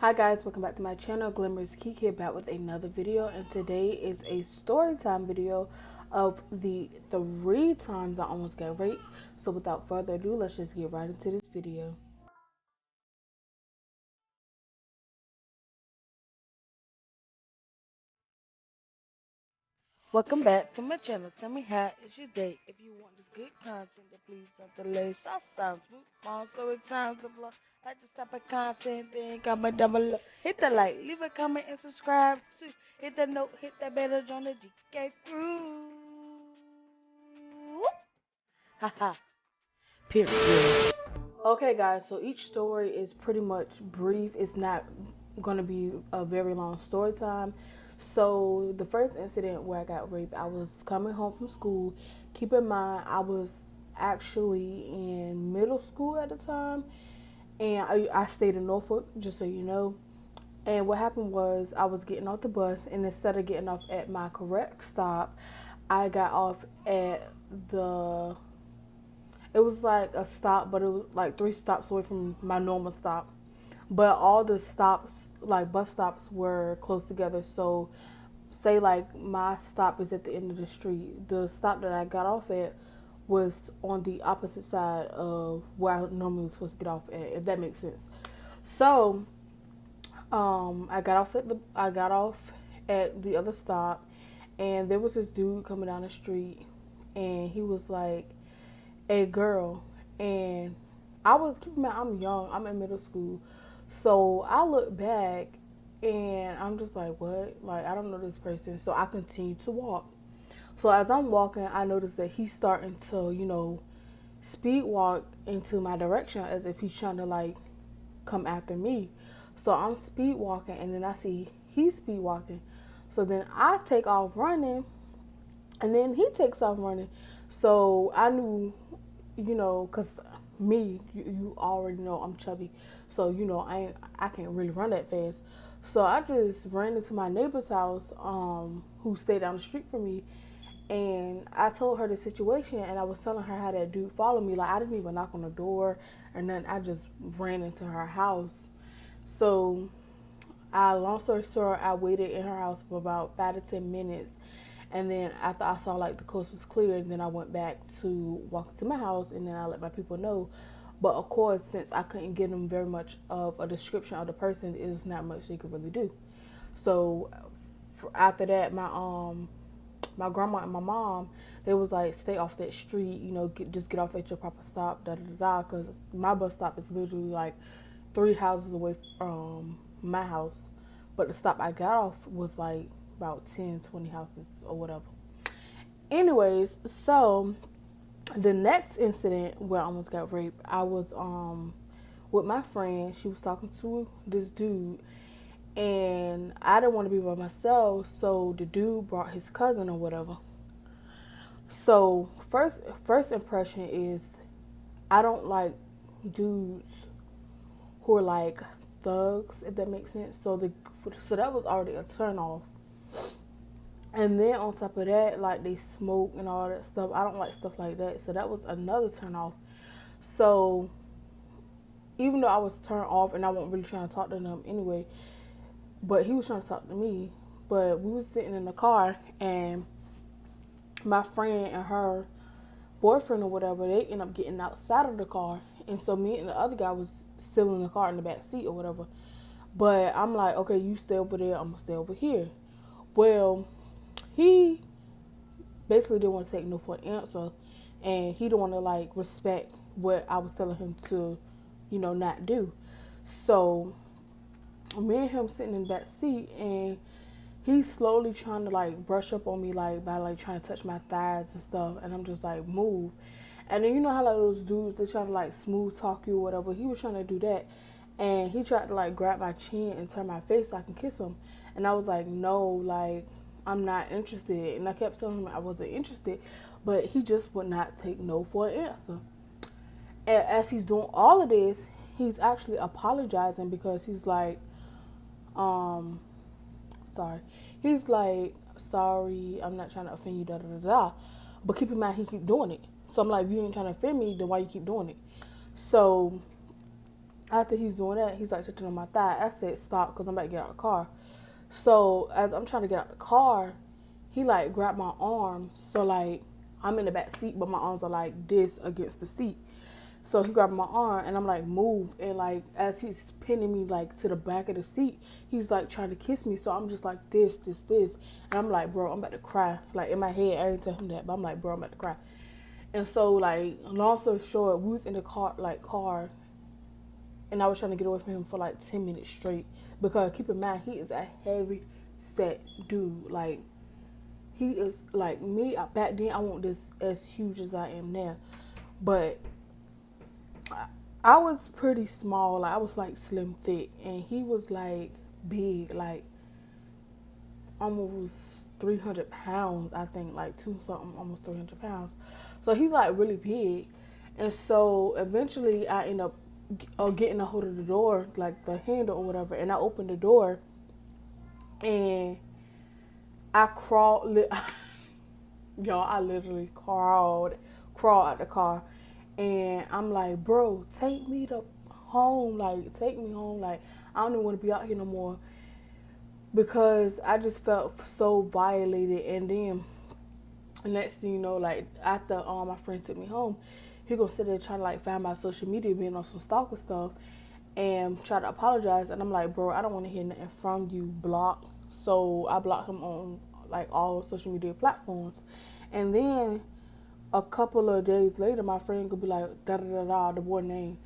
Hi guys, welcome back to my channel. Glimmer's Geek here, back with another video, and today is a story time video of the 3 times I almost got raped. So without further ado, let's just get right into this video. Welcome back to my channel. Tell me how is your day? If you want this good content, then please don't delay. Soft sounds, smooth, small story times of love. Like this type of content, then comment down below. Hit the like, leave a comment, and subscribe too. Hit the note, hit that bell, join the GK crew. Haha. Period. Okay, guys, so each story is pretty much brief. It's not going to be a very long story time. So, the first incident where I got raped, I was coming home from school. Keep in mind, I was actually in middle school at the time, and I stayed in Norfolk, just so you know. And what happened was, I was getting off the bus, and instead of getting off at my correct stop, I got off at the it was like a stop, but it was like 3 stops away from my normal stop. But all the stops, like bus stops, were close together. So, say like my stop is at the end of the street. The stop that I got off at was on the opposite side of where I normally was supposed to get off at, if that makes sense. So, I got off at the other stop, and there was this dude coming down the street, and he was like, a girl, and I was keeping my I'm young, I'm in middle school, so I look back and I'm just like, what? Like, I don't know this person. So I continue to walk. So as I'm walking, I notice that he's starting to, speed walk into my direction as if he's trying to like come after me. So I'm speed walking, and then I see he's speed walking. So then I take off running, and then he takes off running. So I knew, cause you already know I'm chubby, so I can't really run that fast. So I just ran into my neighbor's house, who stayed down the street from me, and I told her the situation, and I was telling her how that dude followed me. Like, I didn't even knock on the door or nothing. I just ran into her house. So, long story short, I waited in her house for about 5 to 10 minutes, and then after I saw like the coast was clear, then I went back to walk to my house, and then I let my people know. But of course, since I couldn't give them very much of a description of the person, it was not much they could really do. So after that, my grandma and my mom, they was like, stay off that street, just get off at your proper stop, da da da, because my bus stop is literally like 3 houses away from my house, but the stop I got off was like about 10, 20 houses or whatever. Anyways, so the next incident where I almost got raped, I was with my friend. She was talking to this dude, and I didn't want to be by myself, so the dude brought his cousin or whatever. So first impression is, I don't like dudes who are like thugs, if that makes sense. So that was already a turn off. And then on top of that, like, they smoke and all that stuff. I don't like stuff like that. So that was another turn off. So even though I was turned off and I wasn't really trying to talk to them anyway, but he was trying to talk to me. But we was sitting in the car, and my friend and her boyfriend or whatever, they end up getting outside of the car. And so me and the other guy was still in the car in the back seat or whatever. But I'm like, okay, you stay over there, I'm gonna stay over here. Well, he basically didn't want to take no for an answer, and he didn't want to like respect what I was telling him to, not do. So me and him sitting in the back seat, and he's slowly trying to like brush up on me, like by like trying to touch my thighs and stuff, and I'm just like, move. And then you know how like those dudes, they try to like smooth talk you or whatever. He was trying to do that, and he tried to like grab my chin and turn my face so I can kiss him. And I was like, no, like, I'm not interested. And I kept telling him I wasn't interested, but he just would not take no for an answer. And as he's doing all of this, he's actually apologizing, because he's like, um, sorry. He's like, sorry, I'm not trying to offend you, da da da da. But keep in mind, he keep doing it. So I'm like, if you ain't trying to offend me, then why you keep doing it? So After he's doing that, he's like touching on my thigh. I said stop because I'm about to get out of the car. So as I'm trying to get out the car, he like grabbed my arm. So like I'm in the back seat, but my arms are like this against the seat. So he grabbed my arm and I'm like move, and like as he's pinning me like to the back of the seat, he's like trying to kiss me. So I'm just like this, and I'm like, bro, I'm about to cry. Like in my head, I didn't tell him that, but I'm like, bro, I'm about to cry. And so like long story short, we was in the car, and I was trying to get away from him for like 10 minutes straight, because keep in mind he is a heavy set dude. Like he is like me. Back then I wasn't this as huge as I am now, but I was pretty small. Like I was like slim thick, and he was like big, like almost 300 pounds. I think like two something, almost 300 pounds. So he's like really big, and so eventually I end up getting a hold of the door, like the handle or whatever, and I opened the door, and I crawled. Y'all, I literally crawled out the car, and I'm like, bro, take me to home, like take me home, like I don't even want to be out here no more, because I just felt so violated. And then next thing you know, like after my friend took me home, he gonna sit there trying to like find my social media, being on some stalker stuff, and try to apologize. And I'm like, bro, I don't want to hear nothing from you. Block. So I blocked him on like all social media platforms. And then a couple of days later, my friend could be like, da da da da, the boy name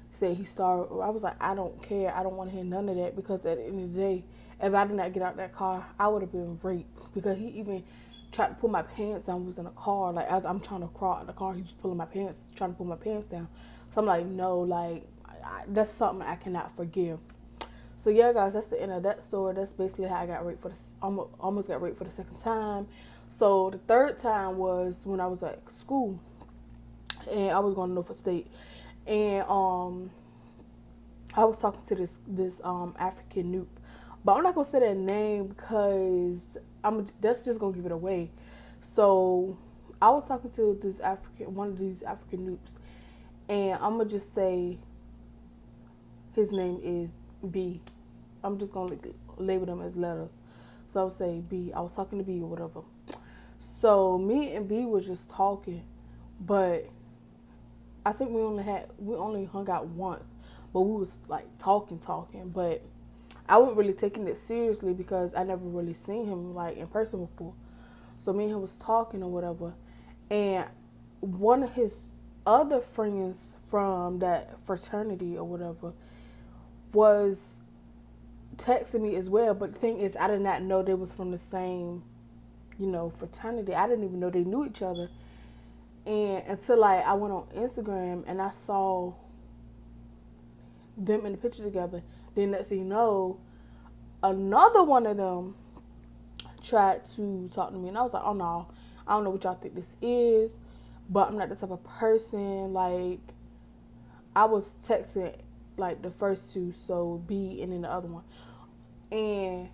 said he sorry. I was like, I don't care. I don't want to hear none of that, because at the end of the day, if I did not get out that car, I would have been raped. Because he even tried to pull my pants down. Was in a car, like as I'm trying to crawl out of the car, he was pulling my pants, trying to pull my pants down. So I'm like, no, like that's something I cannot forgive. So yeah, guys, that's the end of that story. That's basically how I got raped for the almost got raped for the second time. So the third time was when I was at school, and I was going to Norfolk State, and I was talking to this African noob, but I'm not gonna say that name because that's just gonna give it away. So I was talking to one of these African noobs, and I'm gonna just say his name is B. I'm just gonna label them as letters. So I'll say B. I was talking to B or whatever. So me and B was just talking, but I think we only hung out once, but we was like talking, but I wasn't really taking it seriously because I never really seen him like in person before. So me and him was talking or whatever, and one of his other friends from that fraternity or whatever was texting me as well. But the thing is, I did not know they was from the same, fraternity. I didn't even know they knew each other. And until like I went on Instagram and I saw them in the picture together, then next thing you know, another one of them tried to talk to me, and I was like, oh no, I don't know what y'all think this is, but I'm not the type of person. Like I was texting like the first two, so B and then the other one, and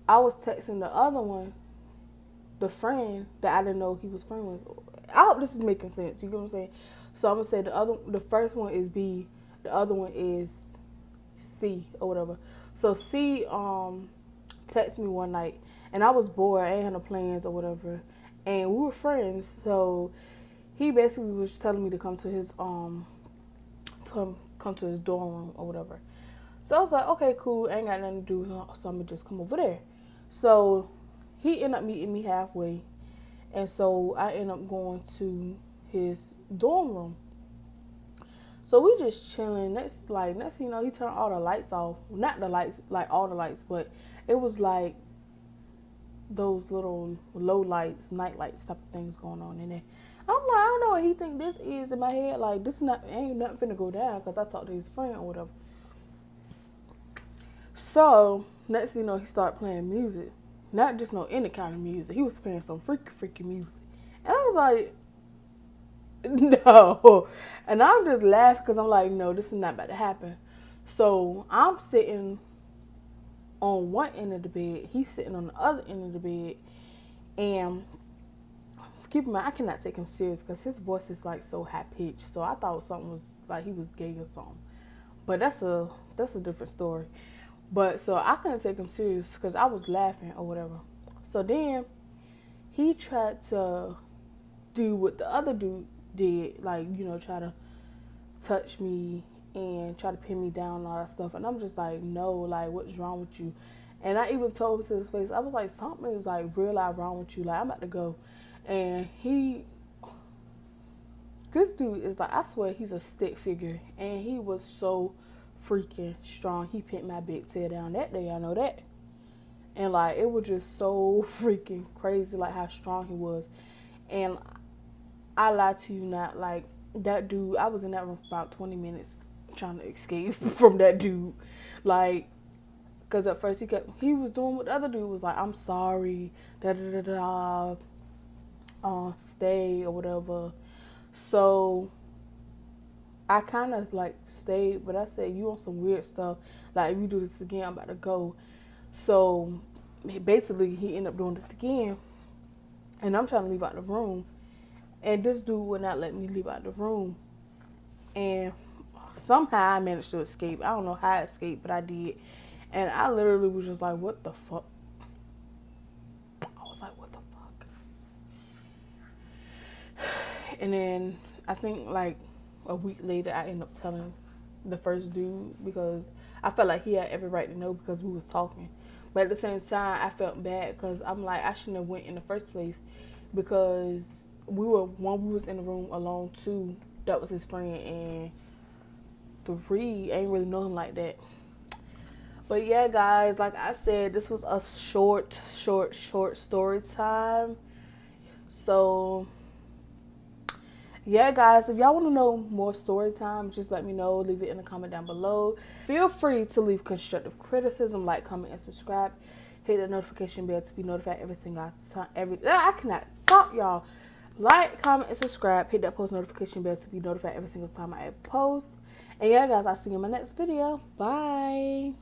I was texting the other one, the friend that I didn't know he was friends with. I hope this is making sense. You get what I'm saying? So I'm gonna say the first one is B, the other one is C or whatever. So C texted me one night, and I was bored. I ain't had no plans or whatever, and we were friends. So he basically was telling me to come to his come to his dorm room or whatever. So I was like, okay, cool. I ain't got nothing to do, so I'm gonna just come over there. So he ended up meeting me halfway, and so I ended up going to his dorm room. So we just chilling. Next thing you know, he turned all the lights off. Not the lights, like all the lights, but it was like those little low lights, night lights type of things going on in there. I'm like, I don't know what he think this is in my head. Like this ain't nothing finna go down because I talked to his friend or whatever. So next thing you know, he started playing music. Not just no any kind of music. He was playing some freaky music. And I was like, no. And I'm just laughing because I'm like, no, this is not about to happen. So I'm sitting on one end of the bed. He's sitting on the other end of the bed. And keep in mind, I cannot take him serious because his voice is like so high pitched. So I thought something was like he was gay or something. But that's a different story. But so I couldn't take him serious because I was laughing or whatever. So then he tried to do what the other dude did, like, you know, try to touch me and try to pin me down and all that stuff. And I'm just like, no, like, what's wrong with you? And I even told him to his face, I was like, something is like real life wrong with you. Like, I'm about to go. And this dude is like, I swear he's a stick figure. And he was so freaking strong. He pinned my big tail down that day, I know that. And like, it was just so freaking crazy, like how strong he was. And I lied to you not, like, that dude, I was in that room for about 20 minutes trying to escape from that dude. Like, because at first he was doing what the other dude was like, I'm sorry, stay or whatever. So I kind of like stayed, but I said, you on some weird stuff. Like, if you do this again, I'm about to go. So basically, he ended up doing it again. And I'm trying to leave out the room. And this dude would not let me leave out the room. And somehow I managed to escape. I don't know how I escaped, but I did. And I literally was just like, what the fuck? I was like, what the fuck? And then I think like a week later, I ended up telling the first dude because I felt like he had every right to know because we was talking. But at the same time, I felt bad because I'm like, I shouldn't have went in the first place because we was in the room alone, 2, that was his friend, and 3, I ain't really know him like that. But yeah, guys, like I said, this was a short story time. So yeah, guys, if y'all want to know more story times, just let me know. Leave it in the comment down below. Feel free to leave constructive criticism, like, comment, and subscribe. Hit the notification bell to be notified every single time. I cannot talk, y'all. Like, comment, and subscribe. Hit that post notification bell to be notified every single time I post. And yeah, guys, I'll see you in my next video. Bye.